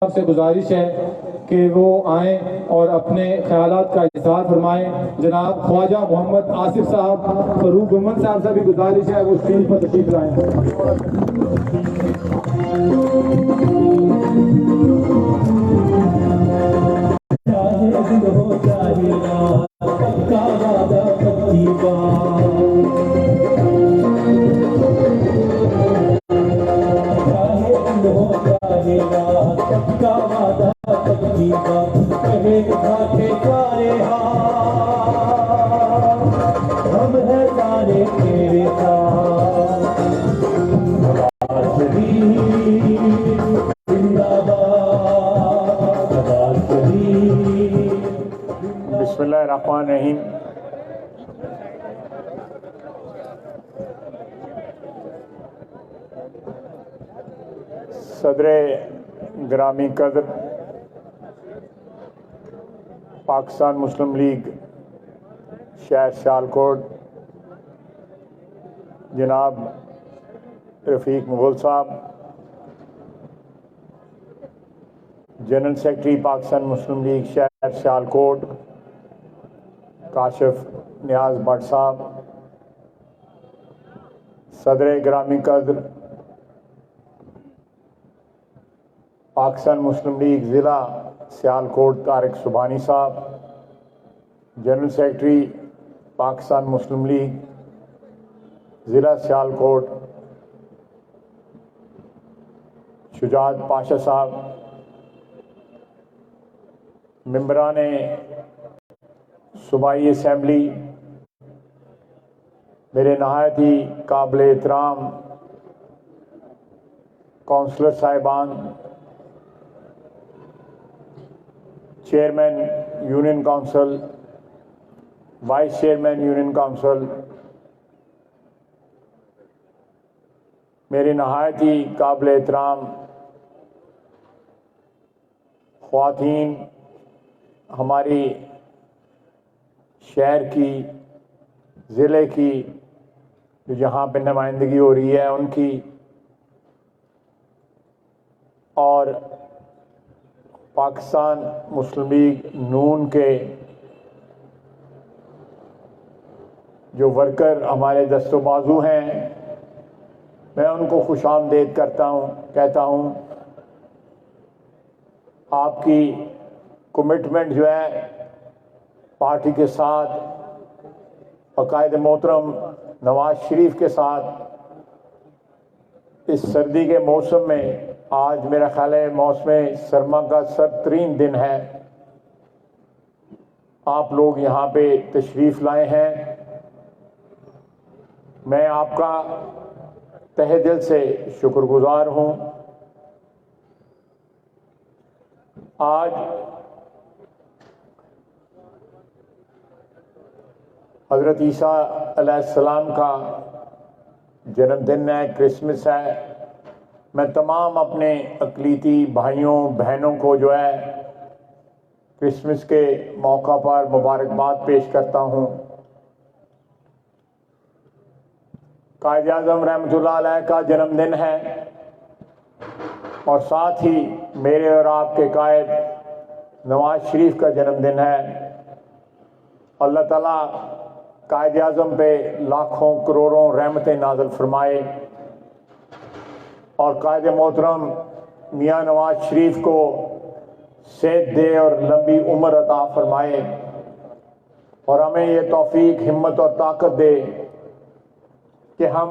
से गुजारिश है कि वो आएँ और अपने ख्यालात का इज़हार फरमाएँ। जनाब ख्वाजा मोहम्मद आसिफ साहब, फरूक मोहम्मद साहब से भी गुजारिश है वो स्टेज पर तशरीफ लाएँ। हम है सारे तेरे बिस्मिल्लाहिर्रहमानिर्रहीम। सदरे ग्रामी कदर पाकिस्तान मुस्लिम लीग शहर सियालकोट जनाब रफ़ीक मुगल साहब, जनरल सेक्रेटरी पाकिस्तान मुस्लिम लीग शहर सियालकोट काशिफ नियाज भट्ट साहब, सदर ग्रामी कदर पाकिस्तान मुस्लिम लीग ज़िला सियालकोट तारिक सुबानी साहब, जनरल सेक्रेटरी पाकिस्तान मुस्लिम लीग ज़िला सियालकोट शुजात पाशा साहब, मेंबरान सूबाई असम्बली, मेरे नहायत ही काबिल एहतराम काउंसलर साहिबान, chairman union council, vice chairman union council, मेरे नहायत ही काबिल एहतराम ख्वातीन, हमारी शहर की ज़िले की जो यहाँ पे नुमाइंदगी हो रही है उनकी, और पाकिस्तान मुस्लिम लीग नून के जो वर्कर हमारे दस्तो बाजू हैं, मैं उनको खुशामदीद करता हूँ, कहता हूँ आपकी कमिटमेंट जो है पार्टी के साथ और कायद मोहतरम नवाज शरीफ के साथ इस सर्दी के मौसम में, आज मेरा ख्याल है मौसम सरमा का सर्दतरीन दिन है, आप लोग यहाँ पे तशरीफ़ लाए हैं। मैं आपका तहे दिल से शुक्रगुजार हूँ। आज हज़रत ईसा अलैहिस्सलाम का जन्मदिन है, क्रिसमस है। मैं तमाम अपने अक़लीती भाइयों बहनों को जो है क्रिसमस के मौका पर मुबारकबाद पेश करता हूँ। कायद आज़म रहमतुल्लाह अलैह का जन्मदिन है और साथ ही मेरे और आपके कायद नवाज शरीफ का जन्मदिन है। अल्लाह ताला कायद आज़म पे लाखों करोड़ों रहमतें नाज़िल फरमाए और कायद मोहतरम मियाँ नवाज शरीफ को सेहत दे और लंबी उम्र अता फरमाए और हमें ये तौफीक, हिम्मत और ताकत दे कि हम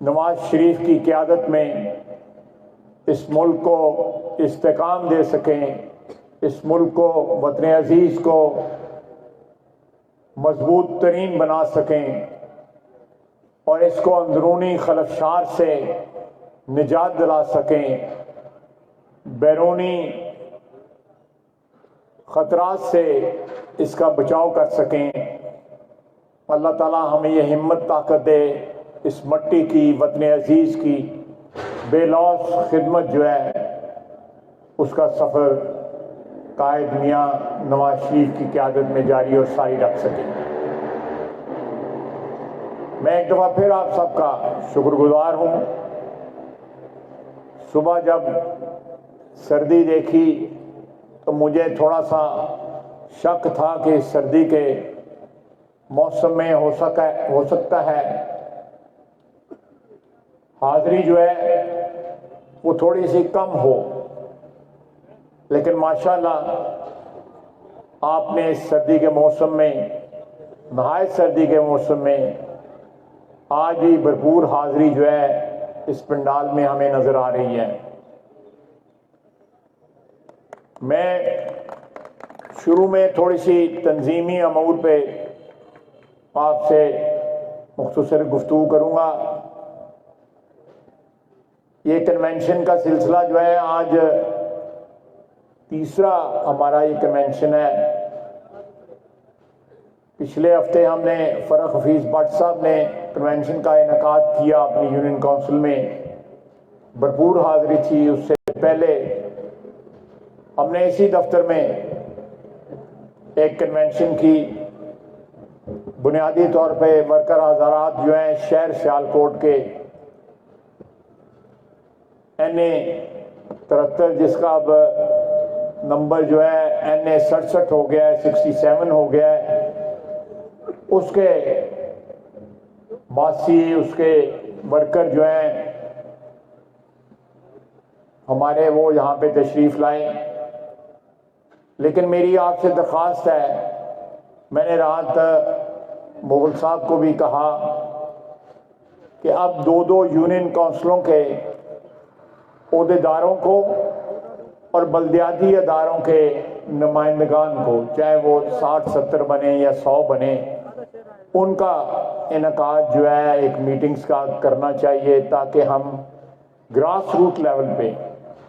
नवाज शरीफ की क़यादत में इस मुल्क को इस्तेकाम दे सकें, इस मुल्क को, वतन अजीज़ को मजबूत तरीन बना सकें और इसको अंदरूनी खलफशार से निजात दिला सकें, बैरूनी ख़तरात से इसका बचाव कर सकें। अल्लाह ताला हमें ये हिम्मत ताकत दे, इस मट्टी की, वतन अजीज़ की बेलौस खिदमत जो है उसका सफ़र कायद मियाँ नवाज शरीफ की क़यादत में जारी और सारी रख सके। मैं एक दफ़ा फिर आप सबका शुक्रगुजार हूँ। सुबह जब सर्दी देखी तो मुझे थोड़ा सा शक था कि सर्दी के मौसम में हो सकता है हाजिरी जो है वो थोड़ी सी कम हो, लेकिन माशाल्लाह आपने इस सर्दी के मौसम में, नहायत सर्दी के मौसम में आज भी भरपूर हाजिरी जो है इस पंडाल में हमें नजर आ रही है। मैं शुरू में थोड़ी सी तंजीमी अमूर पे आपसे मुख्तसर गुफ्तगू करूंगा। ये कन्वेंशन का सिलसिला जो है आज तीसरा हमारा ये कन्वेंशन है। पिछले हफ्ते हमने फरक हफीज भट्ट साहब ने कन्वेंशन का इनेकाद किया अपनी यूनियन काउंसिल में, भरपूर हाजिरी थी। उससे पहले हमने इसी दफ्तर में एक कन्वेंशन की, बुनियादी तौर पे वर्कर हज़ारात जो हैं शहर सियालकोट के NA 73 जिसका अब नंबर जो है NA 67 हो गया है, 67 हो गया है, उसके बासी उसके वर्कर जो हैं हमारे वो यहाँ पे तशरीफ लाए। लेकिन मेरी आपसे दरख्वास्त है, मैंने रात मुगल साहब को भी कहा कि अब दो यूनियन काउंसिलों के ओहदेदारों को और बल्दियाती अदारों के नुमाइंदगान को, चाहे वो 60-70 बने या 100 बने, उनका इनेकाद जो है एक मीटिंग्स का करना चाहिए, ताकि हम ग्रास रूट लेवल पे,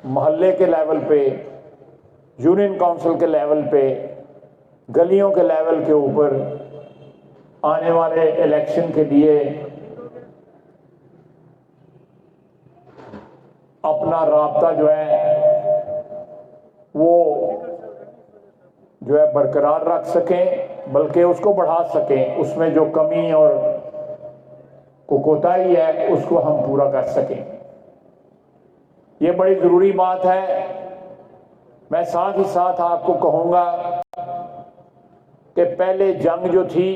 मोहल्ले के लेवल पे, यूनियन काउंसिल के लेवल पे, गलियों के लेवल के ऊपर आने वाले इलेक्शन के लिए अपना राब्ता जो है वो जो है बरकरार रख सकें, बल्कि उसको बढ़ा सकें। उसमें जो कमी और कोताही है उसको हम पूरा कर सकें। ये बड़ी ज़रूरी बात है। मैं साथ ही साथ आपको कहूँगा कि पहले जंग जो थी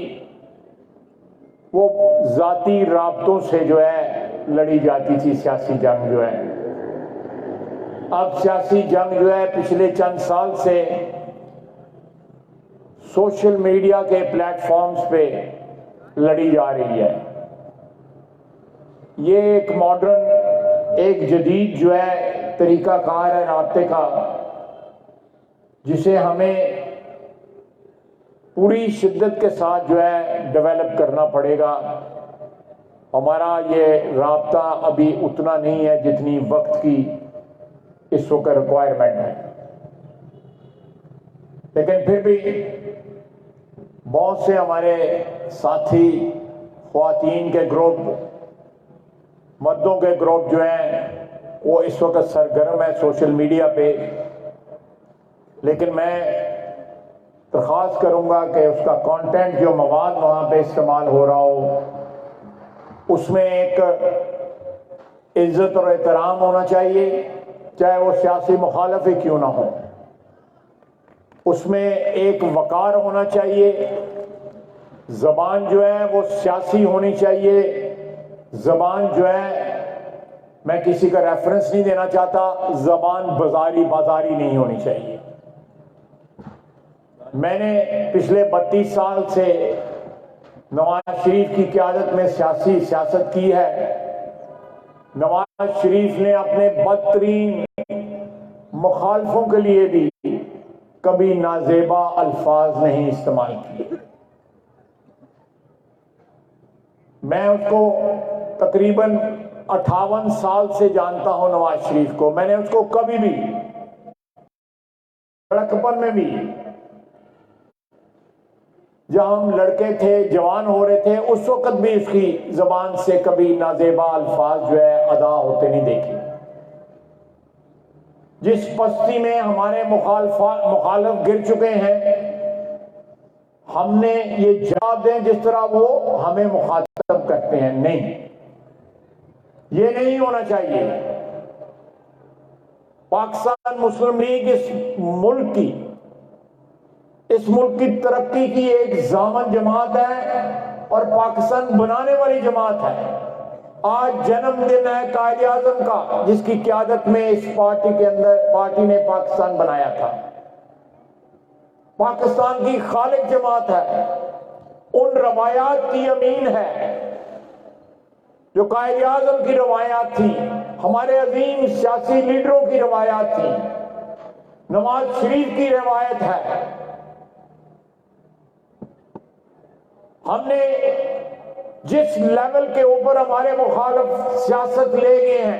वो ज़ाती राब्तों से जो है लड़ी जाती थी, सियासी जंग जो है। अब सियासी जंग जो है पिछले चंद साल से सोशल मीडिया के प्लेटफॉर्म्स पे लड़ी जा रही है। ये एक मॉडर्न, एक जदीद जो है तरीकाकार है राब्ते का, जिसे हमें पूरी शिद्दत के साथ जो है डेवलप करना पड़ेगा। हमारा ये राब्ता अभी उतना नहीं है जितनी वक्त की इस वक्त रिक्वायरमेंट है, लेकिन फिर भी बहुत से हमारे साथी ख्वातीन के ग्रुप, मर्दों के ग्रुप जो हैं वो इस वक्त सरगर्म है सोशल मीडिया पे। लेकिन मैं दरख्वास्त करूंगा कि उसका कंटेंट, जो मवाद वहां पे इस्तेमाल हो रहा हो, उसमें एक इज्जत और एहतराम होना चाहिए, चाहे वो सियासी मुखालिफ ही क्यों ना हो। उसमें एक वकार होना चाहिए। जबान जो है वो सियासी होनी चाहिए। जबान जो है, मैं किसी का रेफरेंस नहीं देना चाहता, जबान बाजारी नहीं होनी चाहिए। मैंने पिछले 32 साल से नवाज शरीफ की क़यादत में सियासत की है। नवाज शरीफ ने अपने बदतरीन मुखालफों के लिए भी कभी नाजेबा अल्फाज नहीं इस्तेमाल किए। मैं उसको तकरीबन 58 साल से जानता हूं नवाज शरीफ को। मैंने उसको कभी भी लड़कपन में भी, जब हम लड़के थे, जवान हो रहे थे, उस वक्त भी उसकी जबान से कभी नाजेबा अल्फाज जो है अदा होते नहीं देखे। जिस पस्ती में हमारे मुखालिफ गिर चुके हैं, हमने ये जवाब दें जिस तरह वो हमें मुखातब करते हैं। नहीं, ये नहीं होना चाहिए। पाकिस्तान मुस्लिम लीग इस मुल्क की तरक्की की एक जामन जमात है और पाकिस्तान बनाने वाली जमात है। आज जन्मदिन है कायद आजम का, जिसकी क़यादत में इस पार्टी ने पाकिस्तान बनाया था। पाकिस्तान की खालिक जमात है, उन रवायात की अमीन है जो कायद आजम की रवायात थी, हमारे अजीम सियासी लीडरों की रवायात थी, नवाज शरीफ की रवायत है। हमने जिस लेवल के ऊपर हमारे मुखालिफ सियासत ले गए हैं,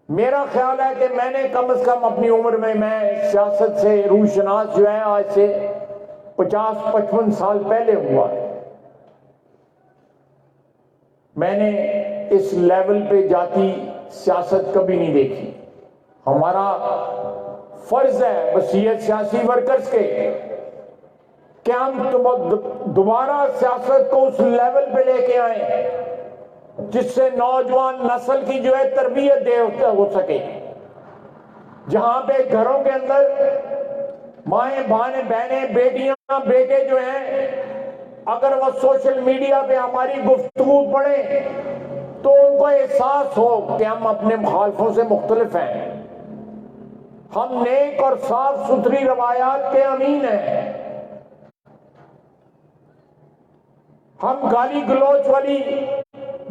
मेरा ख्याल है कि मैंने कम से कम अपनी उम्र में, मैं सियासत से रूशनास जो है आज से 50-55 साल पहले हुआ है, मैंने इस लेवल पे जाती सियासत कभी नहीं देखी। हमारा फर्ज है वसीयत सियासी वर्कर्स के कि हम दोबारा सियासत को उस लेवल पे लेके आए जिससे नौजवान नस्ल की जो है तरबियत हो सके, जहां पे घरों के अंदर माएं बहनें बेटियां बेटे जो हैं, अगर वो सोशल मीडिया पे हमारी गुफ्तगू पढ़े तो उनको एहसास हो कि हम अपने मुखालफों से मुख्तलिफ हैं, हम नेक और साफ सुथरी रवायात के अमीन हैं, हम गाली गलौज वाली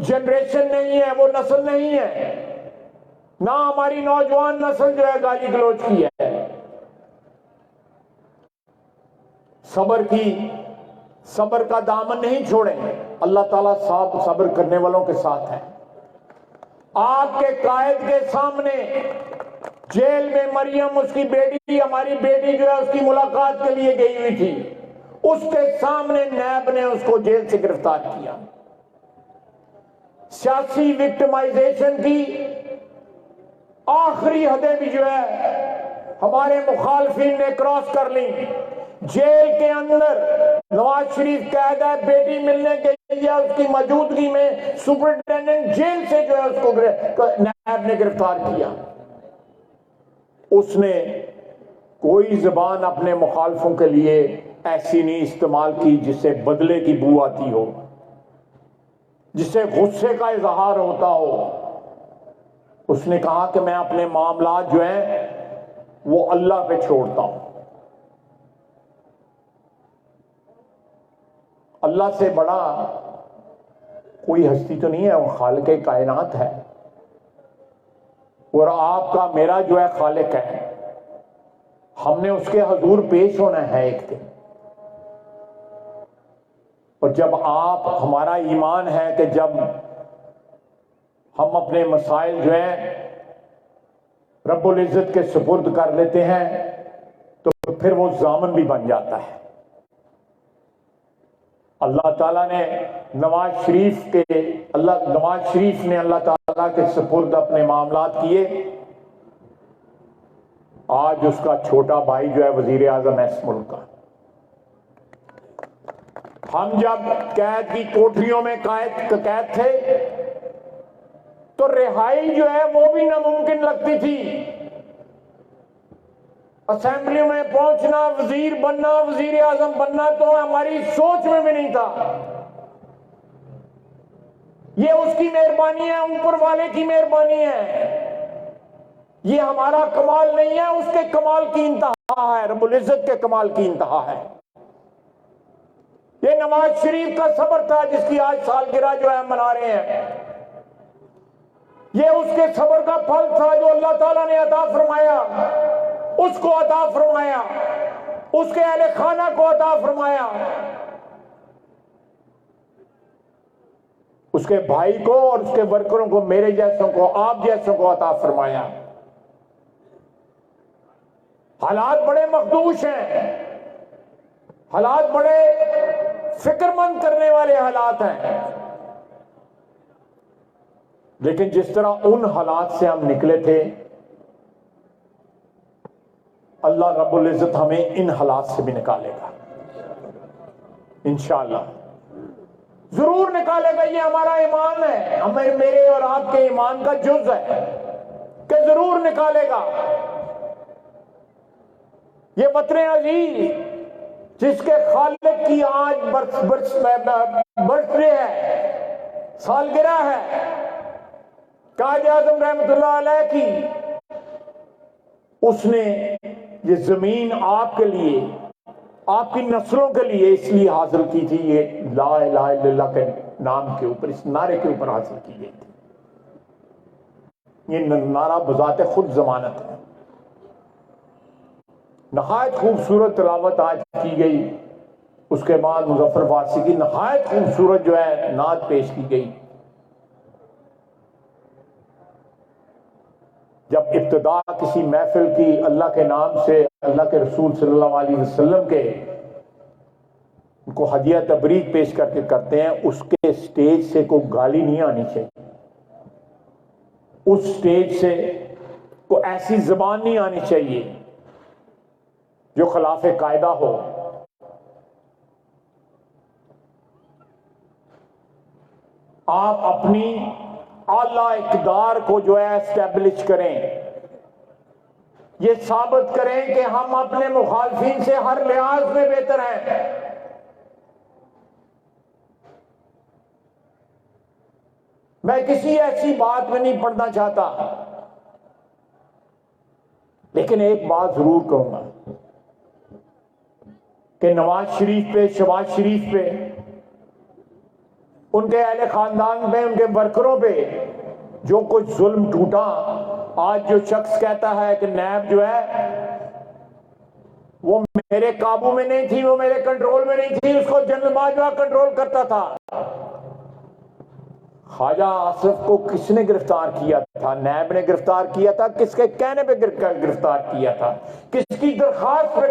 जनरेशन नहीं है, वो नस्ल नहीं है, ना हमारी नौजवान नस्ल जो है गाली गलौज की है। सब्र का दामन नहीं छोड़ेंगे, अल्लाह ताला सब्र करने वालों के साथ है। आपके कायद के सामने जेल में मरियम, उसकी बेटी, हमारी बेटी जो है उसकी मुलाकात के लिए गई हुई थी, उसके सामने नैब ने उसको जेल से गिरफ्तार किया। सियासी विक्टिमाइजेशन की आखिरी हदें भी जो है हमारे मुखालफिन ने क्रॉस कर ली। जेल के अंदर नवाज शरीफ कैद है, बेटी मिलने के लिए उसकी मौजूदगी में सुपरिटेंडेंट जेल से जो है उसको नैब ने गिरफ्तार किया। उसने कोई जबान अपने मुखालफों के लिए ऐसी नहीं इस्तेमाल की जिससे बदले की बू आती हो, जिससे गुस्से का इजहार होता हो। उसने कहा कि मैं अपने मामलात जो हैं वो अल्लाह पे छोड़ता हूं, अल्लाह से बड़ा कोई हस्ती तो नहीं है, वो खालिक कायनात है और आपका मेरा जो है खालिक है। हमने उसके हजूर पेश होना है एक दिन, और जब हमारा ईमान है कि जब हम अपने मसाइल जो हैं रब्बुल इज्जत के सुपुर्द कर लेते हैं तो फिर वो जामन भी बन जाता है। अल्लाह ताला ने नवाज शरीफ ने अल्लाह ताला के सुपुर्द अपने मामलात किए। आज उसका छोटा भाई जो है वजीर आजम है इस मुल्क का। हम जब कैद की कोठरियों में कैद थे तो रिहाई जो है वो भी नामुमकिन लगती थी। असेंबली में पहुंचना, वजीर बनना, वजीर आजम बनना तो हमारी सोच में भी नहीं था। ये उसकी मेहरबानी है, ऊपर वाले की मेहरबानी है, ये हमारा कमाल नहीं है, उसके कमाल की इंतहा है, रब्बुल इज्जत के कमाल की इंतहा है। ये नवाज शरीफ का सब्र था जिसकी आज सालगिरह जो है मना रहे हैं। ये उसके सब्र का फल था जो अल्लाह ताला ने अता फरमाया, उसको अता फरमाया, उसके अहले खाना को अता फरमाया, उसके भाई को और उसके वर्करों को, मेरे जैसों को, आप जैसों को अता फरमाया। हालात बड़े मखदूश हैं, हालात बड़े फिक्रमंद करने वाले हालात हैं, लेकिन जिस तरह उन हालात से हम निकले थे, अल्लाह रब्बुल इज्जत हमें इन हालात से भी निकालेगा इंशाअल्लाह, जरूर निकालेगा। ये हमारा ईमान है, हमें, मेरे और आपके ईमान का जुज़ है। कि जरूर निकालेगा। ये वतन अजीज जिसके खालिक की आज बर्थडे है, सालगिरह है, कायद आज़म रहमतुल्लाह अलैह की, उसने ये जमीन आपके लिए, आपकी नस्लों के लिए इसलिए हासिल की थी, ये ला इलाहा इल्लल्लाह के नाम के ऊपर, इस नारे के ऊपर हासिल की गई थी। ये नारा बजाते खुद जमानत है। नहायत खूबसूरत तिलावत आज की गई। उसके बाद मुजफ्फर फारसी की नहायत खूबसूरत जो है नात पेश की गई। जब इब्तिदा किसी महफिल की अल्लाह के नाम से, अल्लाह के रसूल सल्लल्लाहु अलैहि वसल्लम के उनको हदिया तबरीक पेश करके करते हैं, उसके स्टेज से कोई गाली नहीं आनी चाहिए, उस स्टेज से कोई ऐसी जबान नहीं आनी चाहिए जो खिलाफ कायदा हो। आप अपनी आला इक़्तिदार को जो है एस्टेब्लिश करें, ये साबित करें कि हम अपने मुखालफिन से हर लिहाज में बेहतर हैं। मैं किसी ऐसी बात में नहीं पढ़ना चाहता, लेकिन एक बात जरूर कहूंगा कि नवाज शरीफ पे, शहबाज शरीफ पे, उनके अहले खानदान पे, उनके वर्करों पे जो कुछ जुल्म टूटा, आज जो शख्स कहता है कि नैब जो है वो मेरे काबू में नहीं थी, वो मेरे कंट्रोल में नहीं थी, उसको जनरल बाजवा कंट्रोल करता था। ख्वाजा आसिफ को किसने गिरफ्तार किया था? नैब ने गिरफ्तार किया था। किसके कहने पे गिरफ्तार किया था? किसकी दरखास्त पे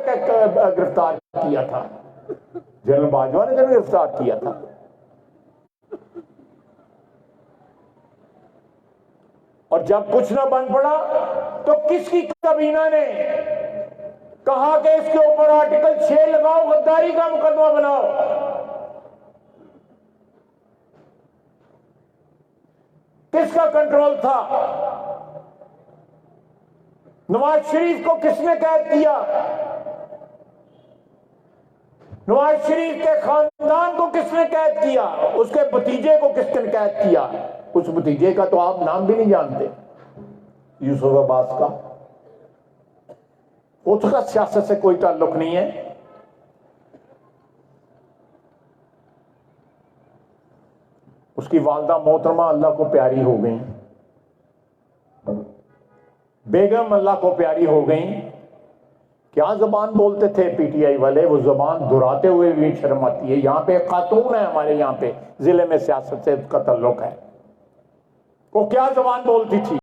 गिरफ्तार किया था? जनरल बाजवा ने गिरफ्तार किया था। और जब कुछ ना बन पड़ा तो किसकी कबीना ने कहा कि इसके ऊपर आर्टिकल 6 लगाओ, गद्दारी का मुकदमा बनाओ। किसका कंट्रोल था? नवाज शरीफ को किसने कैद किया? नवाज शरीफ के खानदान को किसने कैद किया? उसके भतीजे को किसने कैद किया? उस भतीजे का तो आप नाम भी नहीं जानते, यूसुफ अब्बास का। उसका सियासत से कोई ताल्लुक नहीं है। उसकी वालदा मोहतरमा अल्लाह को प्यारी हो गई, बेगम अल्लाह को प्यारी हो गई। क्या जबान बोलते थे पीटीआई वाले, वो जबान दोहराते हुए भी शर्म आती है। यहां पे एक खातून है हमारे यहाँ पे जिले में, सियासत से उसका ताल्लुक है, वो क्या जबान बोलती थी,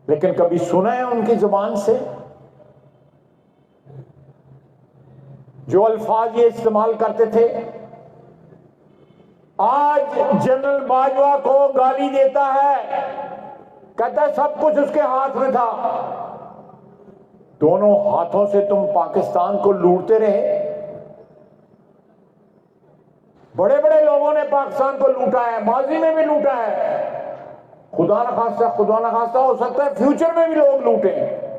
लेकिन कभी सुना है उनकी जबान से जो अल्फाज ये इस्तेमाल करते थे? आज जनरल बाजवा को गाली देता है, कहता है सब कुछ उसके हाथ में था। दोनों हाथों से तुम पाकिस्तान को लूटते रहे। बड़े बड़े लोगों ने पाकिस्तान को लूटा है, माजी में भी लूटा है। खुदा न खास्ता हो सकता है फ्यूचर में भी लोग लूटें।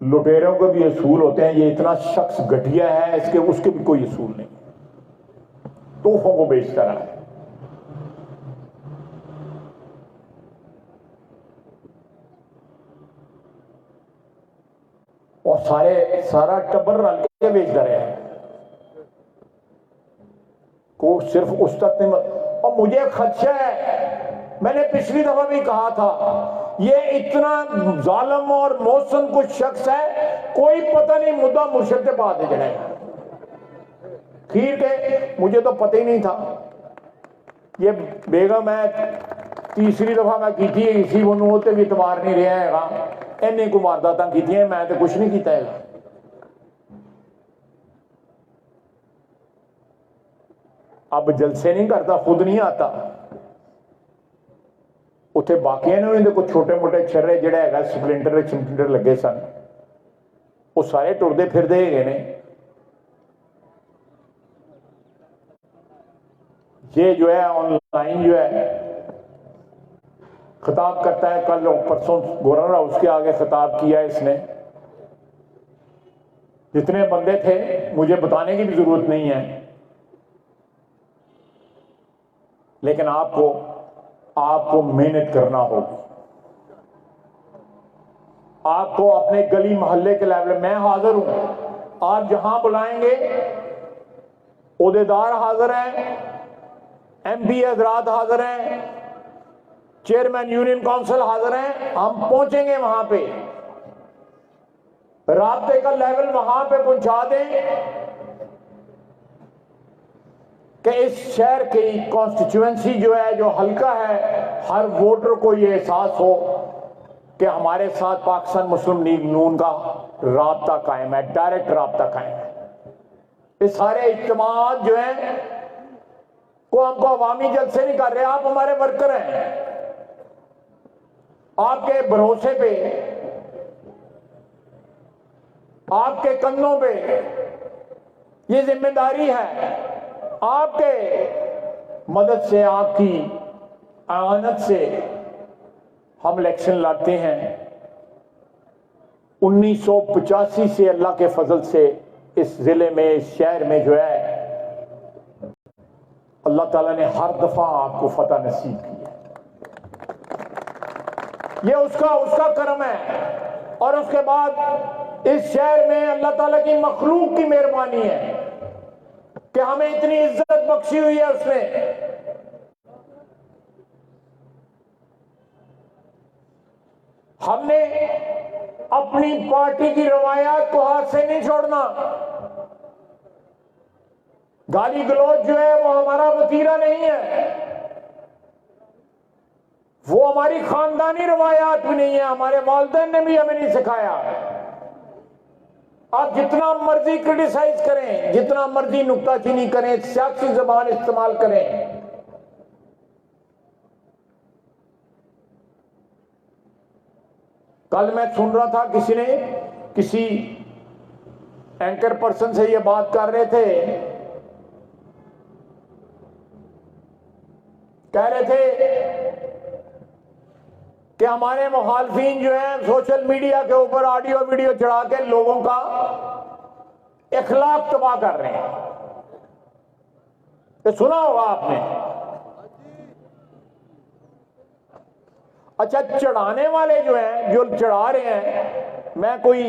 लुटेरों को भी असूल होते हैं। ये इतना शख्स घटिया है, इसके उसके भी कोई असूल नहीं, तोहफों को बेचता रहा है। और सारा टब्बर रल के बेचता रहा है को सिर्फ उस तक नहीं। और मुझे खदशा है, मैंने पिछली दफा भी कहा था, ये इतना जालिम और मौसम कुछ शख्स है, कोई पता नहीं मुद्दा मुर्शद के बाद जड़े खीर के। मुझे तो पता ही नहीं था। ये बेगम है, तीसरी दफा मैं की थी, इसी वो भी इतबार नहीं रहा है। इन्नी को वारदातां की, मैं तो कुछ नहीं किया है। अब जलसे नहीं करता, खुद नहीं आता। उत्थे बाकियां ने उन्हें कुछ छोटे मोटे छर्रे जिहड़ा हैगा स्पलेंडर लगे सन, वो सारे टुरदे फिरदे हैगे ने। ये जो है ऑनलाइन जो है खिताब करता है, कल परसों गवर्नर हाउस के आगे खिताब किया इसने। जितने बंदे थे मुझे बताने की भी जरूरत नहीं है, लेकिन आपको मेहनत करना होगी। आपको अपने गली मोहल्ले के लेवल, मैं हाजिर हूं, आप जहां बुलाएंगे, ओहदेदार हाजिर हैं, एमपी हजरात हाजिर हैं, चेयरमैन यूनियन काउंसिल हाजिर हैं, हम पहुंचेंगे वहां पे, राब्ते का लेवल वहां पे पहुंचा दें कि इस शहर की कॉन्स्टिट्यूएंसी जो है, जो हल्का है, हर वोटर को यह एहसास हो कि हमारे साथ पाकिस्तान मुस्लिम लीग नून का राब्ता कायम है, डायरेक्ट राब्ता कायम है। ये सारे इज्तिमात जो है को हमको अवामी जलसे नहीं कर रहे, आप हमारे वर्कर हैं, आपके भरोसे पे, आपके कंधों पे ये जिम्मेदारी है। आपके मदद से, आपकी आनत से हम इलेक्शन लड़ते हैं। 1985 से अल्लाह के फजल से इस जिले में, इस शहर में जो है अल्लाह ताला ने हर दफा आपको फतह नसीब की है। ये उसका करम है। और उसके बाद इस शहर में अल्लाह ताला की मखलूक की मेहरबानी है कि हमें इतनी इज्जत बख्शी हुई है उसने। हमने अपनी पार्टी की रवायात को हाथ से नहीं छोड़ना। गाली गलौज जो है वो हमारा वतीरा नहीं है, वो हमारी खानदानी रवायात भी नहीं है, हमारे वालिदैन ने भी हमें नहीं सिखाया। आप जितना मर्जी क्रिटिसाइज करें, जितना मर्जी नुक्ताचीनी करें, सियासी जबान इस्तेमाल करें, कल मैं सुन रहा था किसी एंकर पर्सन से ये बात कर रहे थे, कह रहे थे कि हमारे मुखालफीन जो है सोशल मीडिया के ऊपर ऑडियो वीडियो चढ़ा के लोगों का इखलाक तबाह कर रहे हैं। तो सुना होगा आपने। अच्छा, चढ़ाने वाले जो हैं, जो चढ़ा रहे हैं, मैं कोई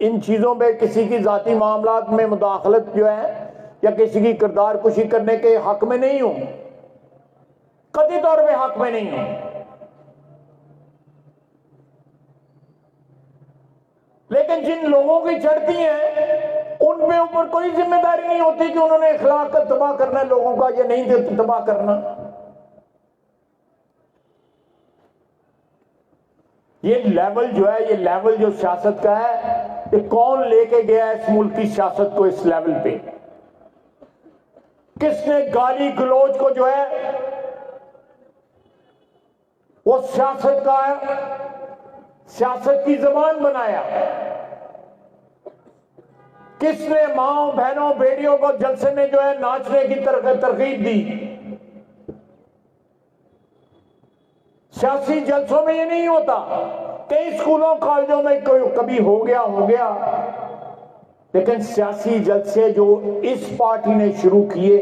इन चीजों पे किसी की जाती मामलात में मुदाखलत जो है या किसी की किरदार कुशी करने के हक में नहीं हूं, कतई तौर पे हक में नहीं हूं। लेकिन जिन लोगों की चढ़ती हैं उन पे ऊपर कोई जिम्मेदारी नहीं होती कि उन्होंने इखलाक का तबाह करना है लोगों का या नहीं तबाह करना। ये लेवल जो है, ये लेवल जो सियासत का है, ये कौन लेके गया इस मुल्क की सियासत को इस लेवल पे? किसने गाली गलौज को जो है वो सियासत का है, सियासत की जबान बनाया? किसने माओ बहनों बेटियों को जलसे में जो है नाचने की तरकीब दी? सियासी जलसों में ये नहीं होता। कई स्कूलों कॉलेजों में कभी हो गया, लेकिन सियासी जलसे जो इस पार्टी ने शुरू किए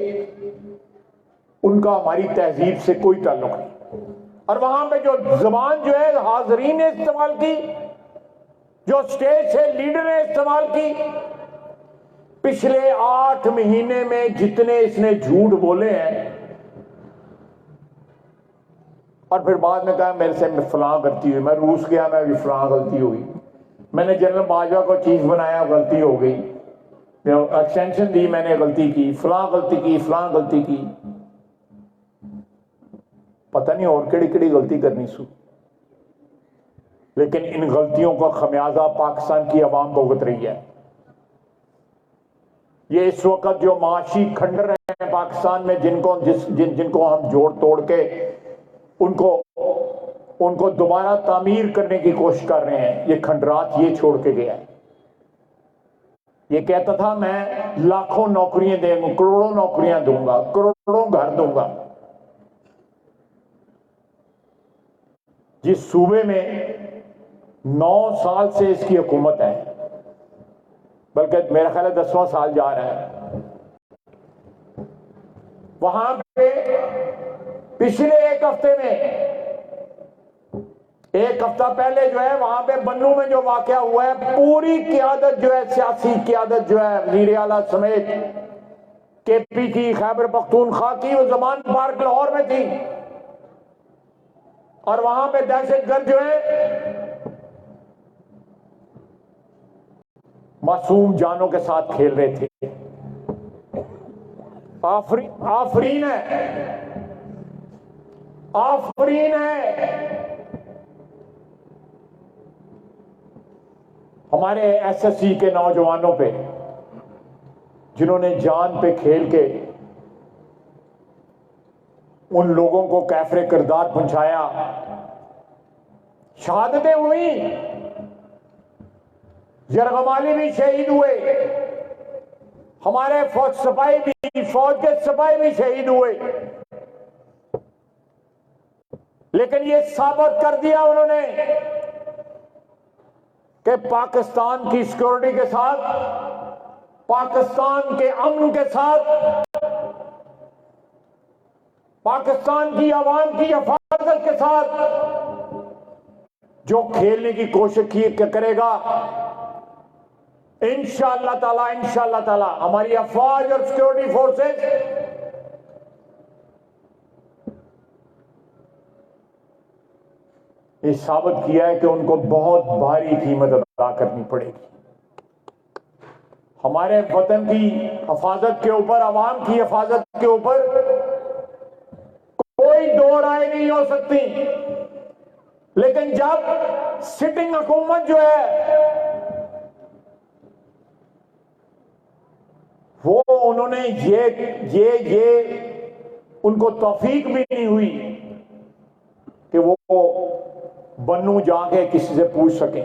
उनका हमारी तहजीब से कोई ताल्लुक नहीं। और वहां पे जो जबान जो है हाजरीन ने इस्तेमाल की, जो स्टेज से लीडर ने इस्तेमाल की, पिछले 8 महीने में जितने इसने झूठ बोले हैं और फिर बाद में कहा मेरे से फलां गलती हुई, मैं रूस गया, मैं भी फलां गलती हुई, मैंने जनरल बाजवा को चीफ बनाया, गलती हो गई, एक्सटेंशन दी, मैंने गलती की, फलां गलती की, फलां गलती की, पता नहीं और केड़ी गलती करनी सू। लेकिन इन गलतियों का खमियाजा पाकिस्तान की आवाम भुगत रही है। ये इस वक्त जो माशी खंडर हैं पाकिस्तान में, जिनको हम जोड़ तोड़ के उनको दोबारा तामीर करने की कोशिश कर रहे हैं, ये खंडरात ये छोड़ के गया है। ये कहता था मैं लाखों नौकरियां दूंगा, करोड़ों नौकरियां दूंगा, करोड़ों घर दूंगा। जिस सूबे में 9 साल से इसकी हुकूमत है, बल्कि मेरा ख्याल है 10वां साल जा रहा है, वहां पे पिछले एक हफ्ते में, एक हफ्ता पहले जो है वहां पे बन्नू में जो वाकया हुआ है, पूरी क़यादत जो है, सियासी क़यादत जो है, वज़ीर आला समेत केपी की, खैबर पख्तूनख्वा की, वो ज़मान पार्क लाहौर में थी और वहां पे दहशतगर्द जो है मासूम जानों के साथ खेल रहे थे। आफरीन है, आफरीन है हमारे एसएससी के नौजवानों पे, जिन्होंने जान पे खेल के उन लोगों को कैफरे किरदार पहुंचाया, शहादतें हुई, यरगमाली भी शहीद हुए, हमारे फौज के सिपाही भी शहीद हुए, लेकिन ये साबित कर दिया उन्होंने कि पाकिस्तान की सिक्योरिटी के साथ, पाकिस्तान के अमन के साथ, पाकिस्तान की आवाम की हिफाजत के साथ जो खेलने की कोशिश करेगा, इंशाअल्लाह ताला हमारी अफवाज और सिक्योरिटी फोर्सेस ये साबित किया है कि उनको बहुत भारी कीमत अदा करनी पड़ेगी। हमारे वतन की हिफाजत के ऊपर, आवाम की हिफाजत के ऊपर कोई दो राय नहीं हो सकती, लेकिन जब सिटिंग हुकूमत जो है वो उन्होंने ये उनको तौफीक भी नहीं हुई कि वो बन्नू जाके किसी से पूछ सकें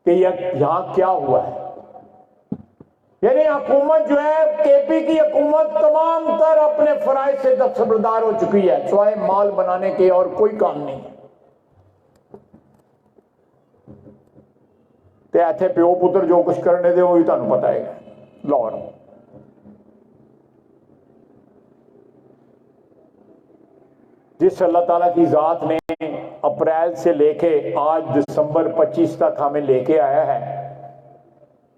कि यहां क्या हुआ है। यानी हुकूमत जो है, केपी की हुकूमत तमाम तर अपने फराइज से दस्तबरदार हो चुकी है, सिवाय माल बनाने के और कोई काम नहीं है। ते इत्थे प्यो पुत्र जो कुछ करने दे, वही तुहानू पता है लाहौर। जिस अल्लाह ताला की जात ने अप्रैल से लेके आज दिसंबर 25 तक हमें लेके आया है,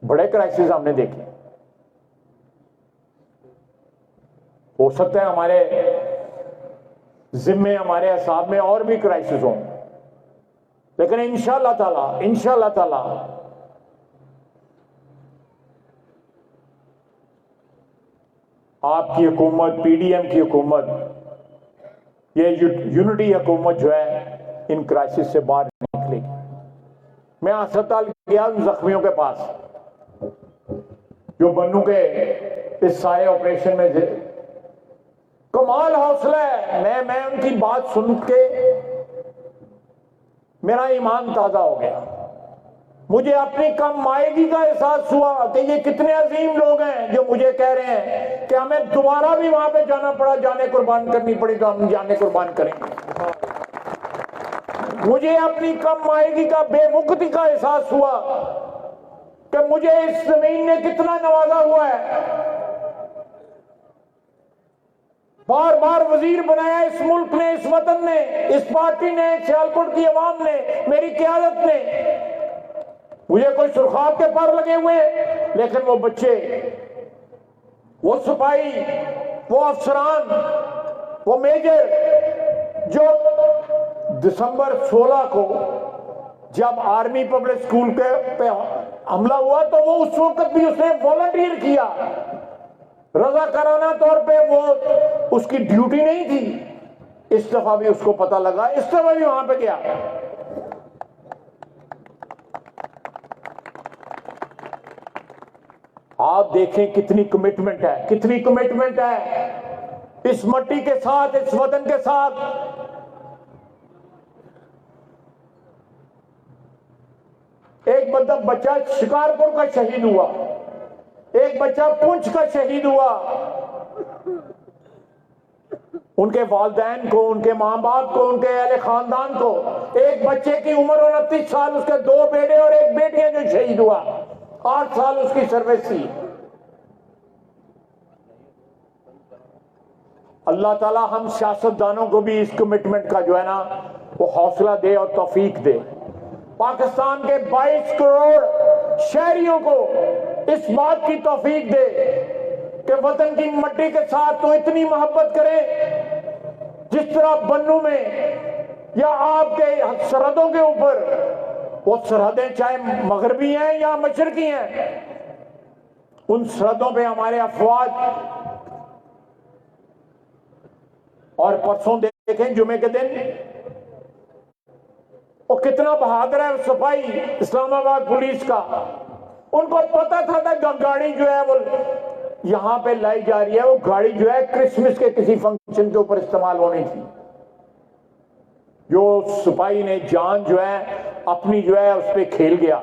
बड़े क्राइसिस हमने देखे। हो सकता है हमारे जिम्मे, हमारे हिसाब में और भी क्राइसिस हों, लेकिन इंशाअल्लाह ताला आपकी हुकूमत, पीडीएम की हुकूमत, ये यूनिटी हुकूमत जो है इन क्राइसिस से बाहर निकलेगी। मैं अस्पताल गया उन जख्मियों के पास जो बन्नू के इस सारे ऑपरेशन में थे। कमाल हौसला है। मैं उनकी बात सुन के मेरा ईमान ताजा हो गया। मुझे अपनी कम मायगी का एहसास हुआ कि ये कितने अजीम लोग हैं जो मुझे कह रहे हैं कि हमें दोबारा भी वहां पे जाना पड़ा, जाने कुर्बान करनी पड़ी तो हम जाने कुर्बान करेंगे। मुझे अपनी कम मायगी का, बेवकूफी का एहसास हुआ कि मुझे इस जमीन ने कितना नवाजा हुआ है। बार बार वजीर बनाया इस मुल्क ने, इस वतन ने, इस पार्टी ने, सियालकोट की आवाम ने, मेरी क़यादत ने। मुझे कोई सुरखाब के पर लगे हुए, लेकिन वो बच्चे, वो सिपाही, वो अफसरान, वो मेजर जो दिसंबर 16 को जब आर्मी पब्लिक स्कूल पे हमला हुआ तो वो उस वक्त भी उसने वॉलंटियर किया, रजाकाराना तौर पे, वो उसकी ड्यूटी नहीं थी। इस दफा भी उसको पता लगा, इस दफा भी वहां पे गया। आप देखें कितनी कमिटमेंट है, कितनी कमिटमेंट है इस मट्टी के साथ, इस वतन के साथ। एक बच्चा शिकारपुर का शहीद हुआ, एक बच्चा पुंछ का शहीद हुआ। उनके वालिदैन को, उनके माँ बाप को, उनके अहले खानदान को, एक बच्चे की उम्र 29 साल, उसके 2 बेटे और 1 बेटी है जो शहीद हुआ, 8 साल उसकी सर्विस थी। अल्लाह ताला हम सियासतदानों को भी इस कमिटमेंट का जो है ना वो हौसला दे और तौफीक दे। पाकिस्तान के 22 करोड़ शहरियों को इस बात की तौफीक दे कि वतन की मिट्टी के साथ तो इतनी मोहब्बत करें जिस तरह बन्नू में या आपके सरहदों के ऊपर, वो सरहदें चाहे मगरबी हैं या मशरकी हैं, उन सरहदों पे हमारे अफवाज, और परसों देखें जुमे के दिन वो कितना बहादुर है सिपाही इस्लामाबाद पुलिस का। उनको पता था गाड़ी जो है वो यहां पे लाई जा रही है, वो गाड़ी जो है क्रिसमस के किसी फंक्शन के ऊपर इस्तेमाल होनी थी। जो सिपाही ने जान जो है अपनी जो है उस पर खेल गया।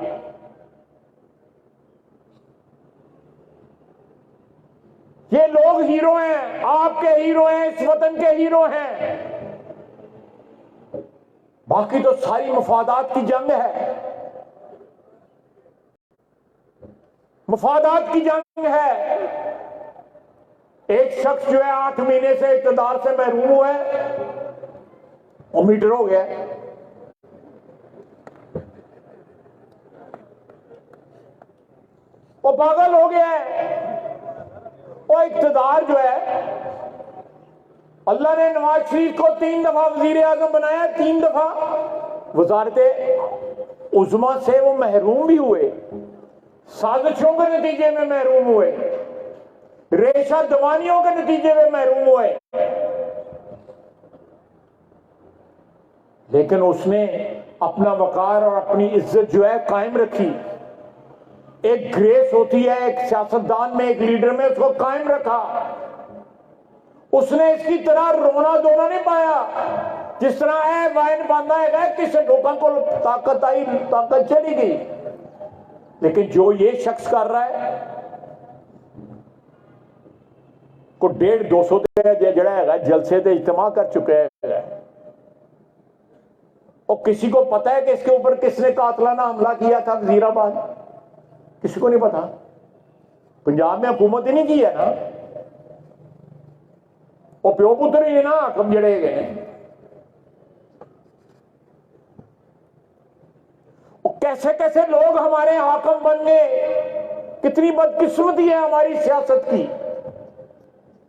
ये लोग हीरो हैं, आपके हीरो हैं, इस वतन के हीरो हैं। बाकी तो सारी मफादात की जंग है, मफादात की जंग है। एक शख्स जो है 8 महीने से इक़्तिदार से महरूम हुआ है, वो मीटर हो गया, वो पागल हो गया है। वो इक़्तिदार जो है, अल्लाह ने नवाज शरीफ को 3 दफा वजीर आजम बनाया, 3 दफा वज़ारत उज़्मा से वो महरूम भी हुए, साजिशों के नतीजे में महरूम हुए, रेशा दवानियों के नतीजे में महरूम हुए। लेकिन उसने अपना वकार और अपनी इज्जत जो है कायम रखी। एक ग्रेस होती है एक सियासतदान में, एक लीडर में, उसको कायम रखा। उसने इसकी तरह रोना धोना नहीं पाया जिस तरह है वाइन बांधा है, किसी लोगों को ताकत आई, ताकत चली गई। लेकिन जो ये शख्स कर रहा है को 150-200 जड़ा है जलसे से इज्तिमा कर चुके हैं, और किसी को पता है कि इसके ऊपर किसने कातलाना हमला किया था वजीराबाद? किसी को नहीं पता। पंजाब में हुकूमत ही नहीं की है ना, वो प्यो पुत्र ही है ना हाकम जड़े गए। कैसे कैसे लोग हमारे हाकम बन गए, कितनी बदकिस्मती है हमारी सियासत की।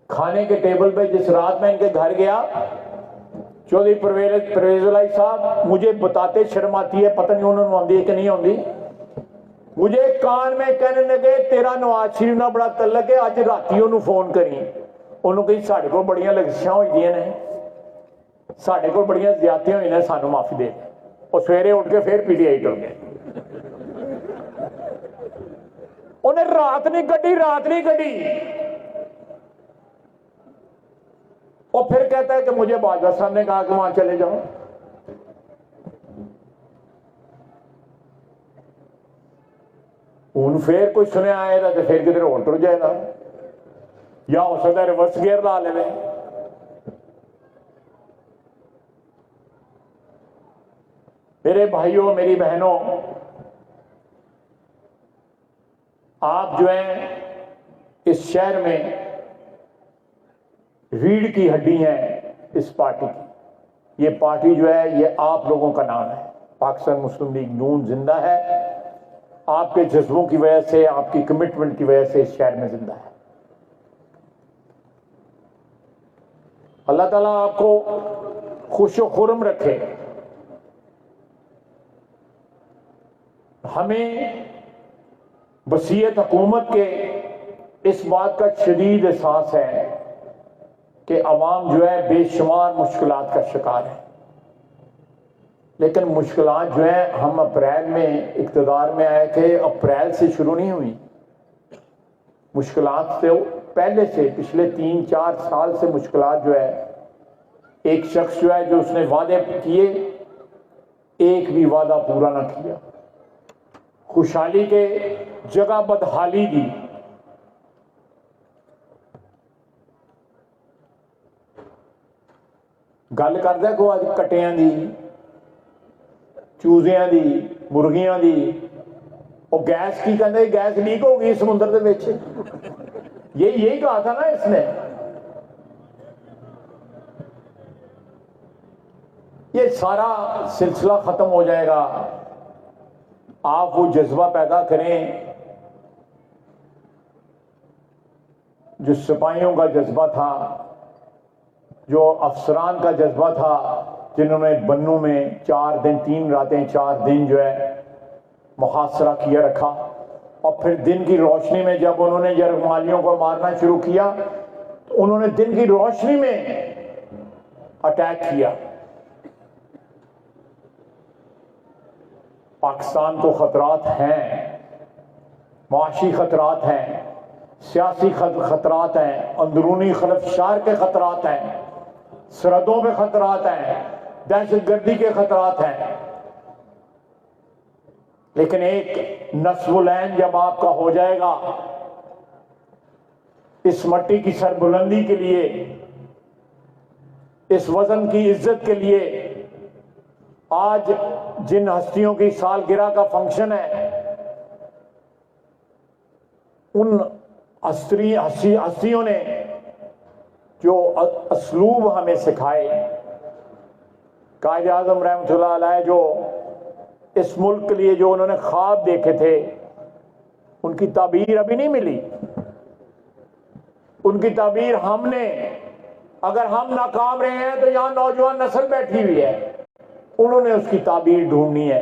खाने के टेबल पे जिस रात में इनके घर गया, चौधरी परवेज लाई साहब मुझे बताते शर्म आती है, पता नहीं उन्होंने आंदी है कि नहीं आंदी। मुझे कान में कहने लगे तेरा नवाज शरीफ ना बड़ा तलक है, अज राती उन्होंने फोन करी। उन्होंने कही साढ़े को बड़ियां लगिशां हुई ने, साढ़े को बड़ियां ज्यादतियां हुई ने, सानू माफी दे। और सवेरे उठ के फिर पीटीआई टुर गए। उन्हें रात नहीं कटी, रात नहीं कटी। और फिर कहता है कि मुझे बाजवा साहब ने कहा कि वहां चले जाओ। हूं फिर कोई सुने आएगा तो फिर किधर होर टुर जाएगा, या हो सकता है रिवर्स गियर ला ले। मेरे भाइयों मेरी बहनों, आप जो है इस शहर में रीढ़ की हड्डी हैं इस पार्टी की। ये पार्टी जो है ये आप लोगों का नाम है। पाकिस्तान मुस्लिम लीग नून जिंदा है, आपके जज्बों की वजह से, आपकी कमिटमेंट की वजह से इस शहर में जिंदा है। अल्लाह ताला आपको खुशो खुर्म रखे। हमें वसीयत हुकूमत के इस बात का शदीद एहसास है कि अवाम जो है बेशुमार मुश्किलात का शिकार है। लेकिन मुश्किलात जो है, हम अप्रैल में इक़्तिदार में आए थे, अप्रैल से शुरू नहीं हुई मुश्किलात। से पहले से पिछले 3-4 साल से मुश्किलात जो है, एक शख्स जो है जो उसने वादे किए, एक भी वादा पूरा ना किया। खुशहाली के जगह बदहाली दी। गल करदा को अज कट्टियां दी, चूजियां दी, मुर्गियां दी। और गैस की कहते, गैस लीक हो गई समुद्र के विच। यही कहा था ना इसने। ये सारा सिलसिला खत्म हो जाएगा। आप वो जज्बा पैदा करें जो सिपाहियों का जज्बा था, जो अफसरान का जज्बा था, जिन्होंने बन्नू में 4 दिन 3 रातें 4 दिन जो है मुहासरा किया रखा। और फिर दिन की रोशनी में जब उन्होंने यरगमालियों को मारना शुरू किया तो उन्होंने दिन की रोशनी में अटैक किया। पाकिस्तान को खतरात हैं, माशी खतरात हैं, सियासी खतरात हैं, अंदरूनी खलफशार के खतरात हैं, सरहदों पे खतरात हैं, दहशतगर्दी के खतरात हैं। लेकिन एक नस्बुलैन जब आपका हो जाएगा, इस मट्टी की सरबुलंदी के लिए, इस वजन की इज्जत के लिए, आज जिन हस्तियों की सालगिरह का फंक्शन है, उन हस्तियों ने जो असलूब हमें सिखाए, कायद आज़म रहमतुल्लाह अलैह जो इस मुल्क के लिए जो उन्होंने ख्वाब देखे थे, उनकी ताबीर अभी नहीं मिली। उनकी ताबीर हमने, अगर हम नाकाम रहे हैं तो यहां नौजवान नस्ल बैठी हुई है, उन्होंने उसकी ताबीर ढूंढनी है।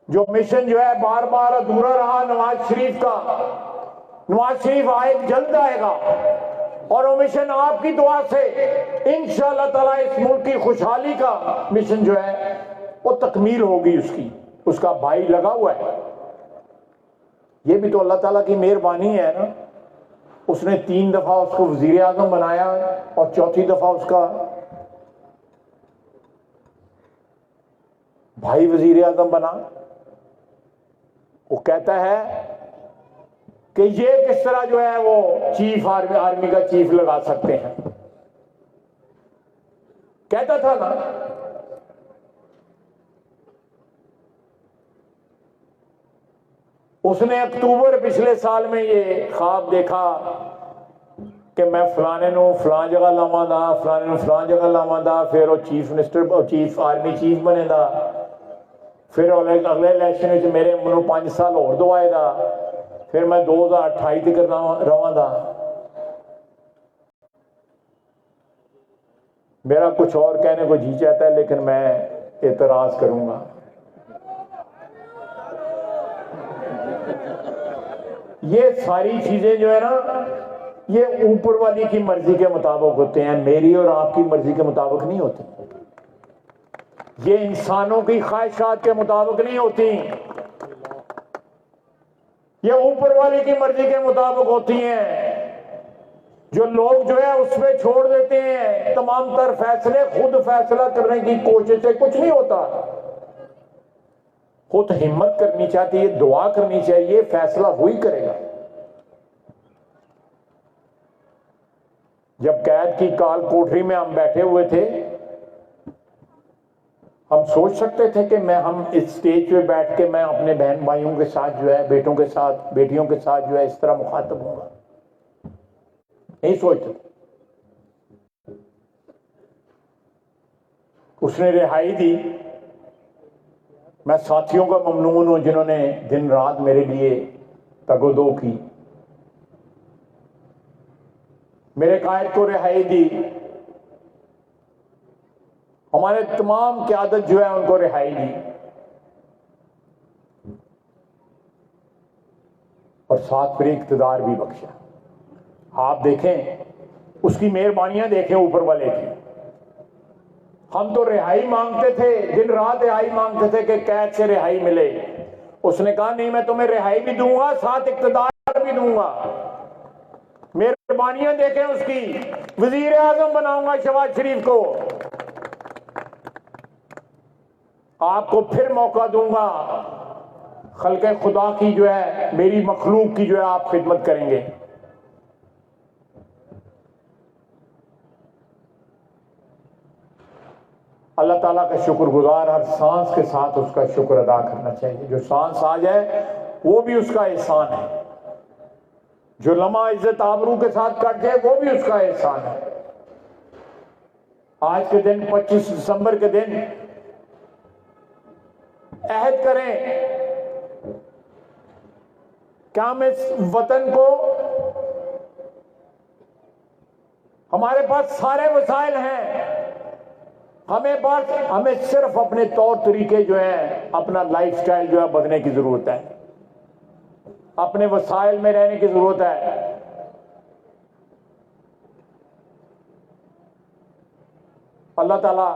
जो मिशन जो है बार बार अधूरा रहा नवाज शरीफ का, नवाज शरीफ आए, जल्द आएगा। और वो मिशन आपकी दुआ से इंशाअल्लाह ताला इस मुल्क की खुशहाली का मिशन जो है वो तकमील होगी। उसका भाई लगा हुआ है। ये भी तो अल्लाह ताला की मेहरबानी है ना। उसने 3 दफा उसको वजीर आजम बनाया और 4थी दफा उसका भाई वजीर आजम बना। वो कहता है कि ये किस तरह जो है वो चीफ आर्मी का चीफ लगा सकते हैं, कहता था ना। उसने अक्टूबर पिछले साल में ये ख्वाब देखा कि मैं फलाने नु फलां जगह लावांगा, फलाने नु फलां जगह लावांगा, फिर वो chief minister chief army chief बनेगा, फिर अगले इलेक्शन में मेरे मनु 5 साल और दवाएगा, फिर मैं 2028 तक रवांगा। मेरा कुछ और कहने को जी चाहता है, लेकिन मैं एतराज करूंगा। ये सारी चीजें जो है ना, ये ऊपर वाली की मर्जी के मुताबिक होते हैं, मेरी और आपकी मर्जी के मुताबिक नहीं होते। ये इंसानों की ख्वाहिशात के मुताबिक नहीं होती, ये ऊपर वाले की मर्जी के मुताबिक होती हैं। जो लोग जो है उसमें छोड़ देते हैं तमाम तर फैसले, खुद फैसला करने की कोशिश से कुछ नहीं होता। खुद हिम्मत करनी चाहती है, दुआ करनी चाहिए, फैसला वही करेगा। जब कैद की काल कोठरी में हम बैठे हुए थे, हम सोच सकते थे कि हम इस स्टेज पे बैठ के मैं अपने बहन भाइयों के साथ जो है, बेटों के साथ, बेटियों के साथ जो है इस तरह मुखातब होगा? नहीं सोचते। उसने रिहाई दी। मैं साथियों का ममनून हूं जिन्होंने दिन रात मेरे लिए तगोदो की, मेरे कायद को रिहाई दी। हमारे तमाम क़यादत जो है उनको रिहाई दी और साथ फिर इक़्तिदार भी बख्शा। आप देखें, उसकी मेहरबानियां देखें ऊपर वाले की। हम तो रिहाई मांगते थे, दिन रात रिहाई मांगते थे कि कैद से रिहाई मिले। उसने कहा नहीं, मैं तुम्हें रिहाई भी दूंगा, साथ इक़्तिदार भी दूंगा। मेहरबानियां देखें उसकी, वजीर आजम बनाऊंगा शहबाज शरीफ को। आपको फिर मौका दूंगा, खल्के खुदा की जो है, मेरी मखलूक की जो है आप खिदमत करेंगे। अल्लाह ताला का शुक्रगुजार, हर सांस के साथ उसका शुक्र अदा करना चाहिए। जो सांस आ जाए वो भी उसका एहसान है, जो लम्हा इज्जत आबरू के साथ कट जाए वो भी उसका एहसान है। आज के दिन 25 दिसंबर के दिन अहद करें क्या हम इस वतन को, हमारे पास सारे वसाइल हैं, हमें सिर्फ अपने तौर तरीके जो है, अपना लाइफस्टाइल जो है बदलने की जरूरत है, अपने वसाइल में रहने की जरूरत है। अल्लाह ताला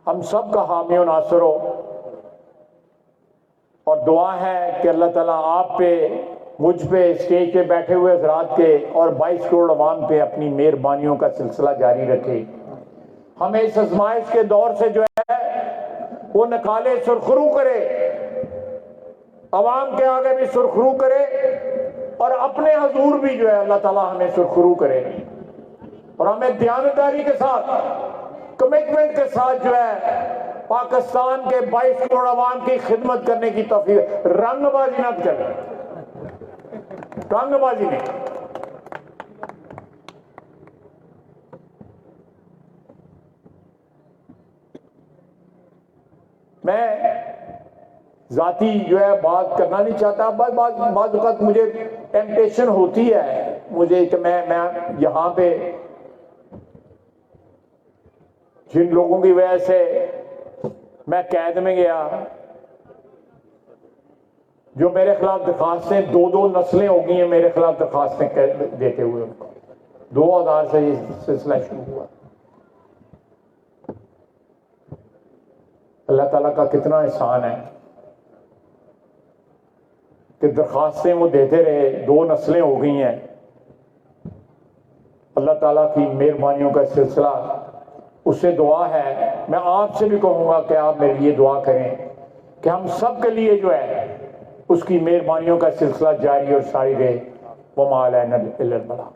हम सब का हामी और नासिर हो, और दुआ है कि अल्लाह ताला आप पे, मुझ पे, स्टेज पे बैठे हुए हज़रात के और 22 करोड़ अवाम पे अपनी मेहरबानियों का सिलसिला जारी रखे। हमें इस आजमाइश के दौर से जो है वो निकाले, सुरखरू करे, अवाम के आगे भी सुरखरू करे, और अपने हजूर भी जो है अल्लाह ताला हमें सुरखरू करे, और हमें दयानतदारी के साथ, कमिटमेंट के साथ जो है पाकिस्तान के 22 करोड़ अवाम की खिदमत करने की तौफीक। रंगबाजी ना चले, रंगबाजी नहीं। मैं जाती जो है बात करना नहीं चाहता, बाद वक्त मुझे टेम्पटेशन होती है मुझे कि मैं यहां पे जिन लोगों की वजह से मैं कैद में गया, जो मेरे खिलाफ दरखास्तें, 2 नस्लें हो गई हैं मेरे खिलाफ दरखास्तें देते हुए, उनको 2000 से ये सिलसिला शुरू हुआ। अल्लाह ताला का कितना एहसान है कि दरखास्तें वो देते रहे, 2 नस्लें हो गई हैं। अल्लाह ताला की मेहरबानियों का सिलसिला, उससे दुआ है। मैं आपसे भी कहूंगा कि आप मेरे लिए दुआ करें कि हम सब के लिए जो है उसकी मेहरबानियों का सिलसिला जारी और सारी रहे। वमा अलैना इल्लल बलाग।